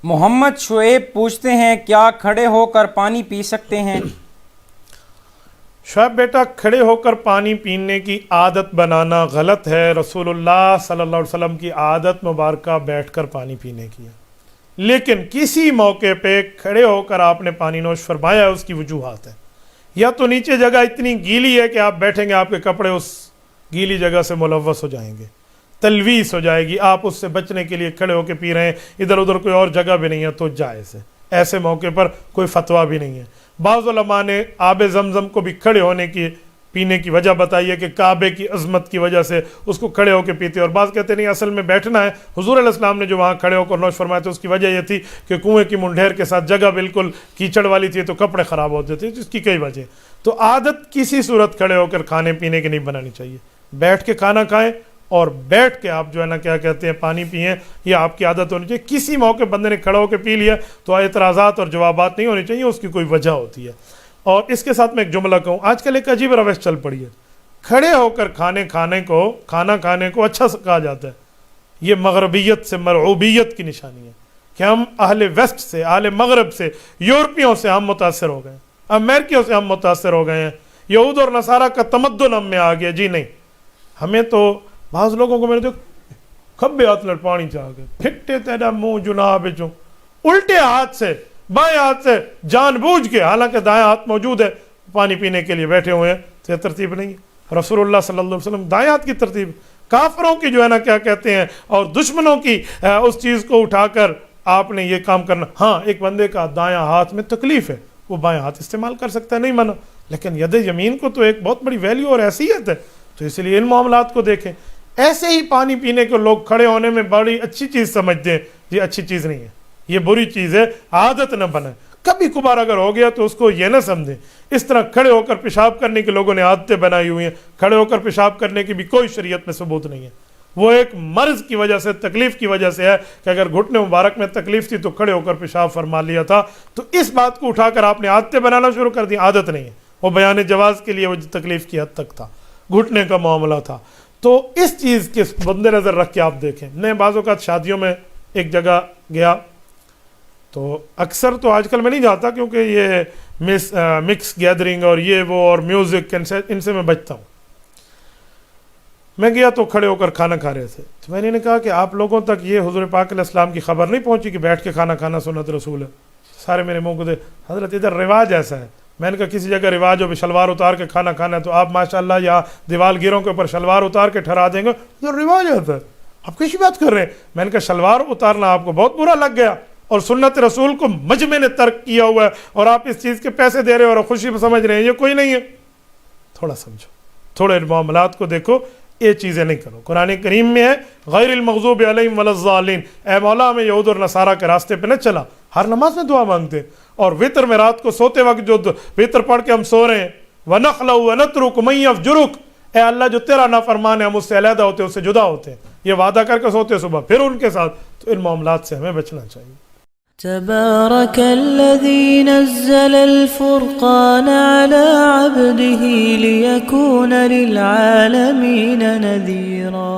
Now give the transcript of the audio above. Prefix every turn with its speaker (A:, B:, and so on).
A: محمد شعیب پوچھتے ہیں کیا کھڑے ہو کر پانی پی سکتے ہیں؟
B: شعیب بیٹا، کھڑے ہو کر پانی پینے کی عادت بنانا غلط ہے۔ رسول اللہ صلی اللہ علیہ وسلم کی عادت مبارکہ بیٹھ کر پانی پینے کی ہے، لیکن کسی موقع پہ کھڑے ہو کر آپ نے پانی نوش فرمایا ہے، اس کی وجوہات ہیں۔ یا تو نیچے جگہ اتنی گیلی ہے کہ آپ بیٹھیں گے آپ کے کپڑے اس گیلی جگہ سے ملوث ہو جائیں گے، تلویث ہو جائے گی، آپ اس سے بچنے کے لیے کھڑے ہو کے پی رہے ہیں، ادھر ادھر کوئی اور جگہ بھی نہیں ہے تو جائز ہے، ایسے موقع پر کوئی فتویٰ بھی نہیں ہے۔ بعض علماء نے آب زمزم کو بھی کھڑے ہونے کی پینے کی وجہ بتائی ہے کہ کعبے کی عظمت کی وجہ سے اس کو کھڑے ہو کے پیتے، اور بعض کہتے ہیں نہیں، اصل میں بیٹھنا ہے۔ حضور علیہ السلام نے جو وہاں کھڑے ہو کر نوش فرمایا تھا اس کی وجہ یہ تھی کہ کنویں کی منڈھیر کے ساتھ جگہ بالکل کیچڑ والی تھی تو کپڑے خراب ہوتے تھے، جس کی کئی وجہ۔ تو عادت کسی صورت کھڑے ہو کر کھانے پینے کی نہیں بنانی چاہیے، بیٹھ کے کھانا کھائیں اور بیٹھ کے آپ جو ہے نا کیا کہتے ہیں پانی پئیں، یہ آپ کی عادت ہونی چاہیے۔ کسی موقع بندے نے کھڑا ہو کے پی لیا تو اعتراضات اور جوابات نہیں ہونی چاہیے، اس کی کوئی وجہ ہوتی ہے۔ اور اس کے ساتھ میں ایک جملہ کہوں، آج کل ایک عجیب روش چل پڑی ہے، کھڑے ہو کر کھانا کھانے کو اچھا کہا جاتا ہے۔ یہ مغربیت سے، مرعوبیت کی نشانی ہے کہ ہم اہل ویسٹ سے، اہل مغرب سے، یورپیوں سے ہم متاثر ہو گئے، امریکیوں سے ہم متاثر ہو گئے ہیں، یہود اور نصارہ کا تمدن ہم میں آ گیا۔ جی نہیں، ہمیں تو بعض لوگوں کو میں نے تو کھبے ہاتھ لڑ پانی چاہ گئے، پھٹے تیرا منہ جناب چوں، الٹے ہاتھ سے، بائیں ہاتھ سے جان بوجھ کے، حالانکہ دائیں ہاتھ موجود ہے، پانی پینے کے لیے بیٹھے ہوئے ہیں، تو یہ ترتیب نہیں ہے۔ رسول اللہ صلی اللہ علیہ وسلم دائیں ہاتھ کی ترتیب، کافروں کی جو ہے نا کیا کہتے ہیں اور دشمنوں کی اس چیز کو اٹھا کر آپ نے یہ کام کرنا۔ ہاں، ایک بندے کا دائیں ہاتھ میں تکلیف ہے، وہ بائیں ہاتھ استعمال کر سکتا ہے، نہیں منع، لیکن ید یمین کو تو ایک بہت بڑی ویلیو اور حیثیت ہے، تو اس لیے ان معاملات کو دیکھیں۔ ایسے ہی پانی پینے کو لوگ کھڑے ہونے میں بڑی اچھی چیز سمجھتے ہیں، یہ اچھی چیز نہیں ہے، یہ بری چیز ہے، عادت نہ بنائیں۔ کبھی کبھار اگر ہو گیا تو اس کو یہ نہ سمجھیں۔ اس طرح کھڑے ہو کر پیشاب کرنے کے لوگوں نے عادتیں بنائی ہوئی ہیں، کھڑے ہو کر پیشاب کرنے کی بھی کوئی شریعت میں ثبوت نہیں ہے۔ وہ ایک مرض کی وجہ سے، تکلیف کی وجہ سے ہے کہ اگر گھٹنے مبارک میں تکلیف تھی تو کھڑے ہو کر پیشاب فرما لیا تھا، تو اس بات کو اٹھا کر آپ نے عادتیں بنانا شروع کر دی۔ عادت نہیں ہے، وہ بیان جواز کے لیے وہ تکلیف کی حد تک تھا، گھٹنے کا معاملہ تھا۔ تو اس چیز کے مد نظر رکھ کے آپ دیکھیں۔ میں بعض اوقات شادیوں میں ایک جگہ گیا تو اکثر تو آج کل میں نہیں جاتا کیونکہ یہ مکس گیدرنگ اور یہ وہ اور میوزک ان سے میں بچتا ہوں۔ میں گیا تو کھڑے ہو کر کھانا کھا رہے تھے، تو میں نے کہا کہ آپ لوگوں تک یہ حضور پاک علیہ السلام کی خبر نہیں پہنچی کہ بیٹھ کے کھانا کھانا سنت رسول ہے؟ سارے میرے منہ کو دے، حضرت ادھر رواج ایسا ہے۔ میں نے کہا کسی جگہ رواج ہو شلوار اتار کے کھانا کھانا ہے تو آپ ماشاءاللہ یا دیوال گیروں کے اوپر شلوار اتار کے ٹھہرا دیں گے، ادھر رواج آتا ہے، آپ کیسی بات کر رہے ہیں؟ میں نے کہا شلوار اتارنا آپ کو بہت برا لگ گیا اور سنت رسول کو مجمع نے ترک کیا ہوا ہے اور آپ اس چیز کے پیسے دے رہے ہو اور خوشی سمجھ رہے ہیں، یہ کوئی نہیں ہے۔ تھوڑا سمجھو، تھوڑے معاملات کو دیکھو، یہ چیزیں نہیں کرو۔ قرآن کریم میں ہے غیر المغضوب علیہم ولا الضالین، اے مولا ہمیں یہود اور نصارہ کے راستے پہ نہ چلا۔ ہر نماز میں دعا مانگتے ہیں، اور وطر میں رات کو سوتے وقت جو وطر پڑھ کے ہم سو رہے ہیں، وَنَخْلَوْ وَنَتْرُكُ مَن يَفْجُرُكَ، اے اللہ جو تیرا نافرمان ہے ہم اس سے علیحدہ ہوتے ہیں، اس سے جدا ہوتے ہیں، یہ وعدہ کر کے سوتے صبح پھر ان کے ساتھ۔ تو ان معاملات سے ہمیں بچنا چاہیے۔
C: تبارك الذي نزل الفرقان على عبده ليكون للعالمين نذيرا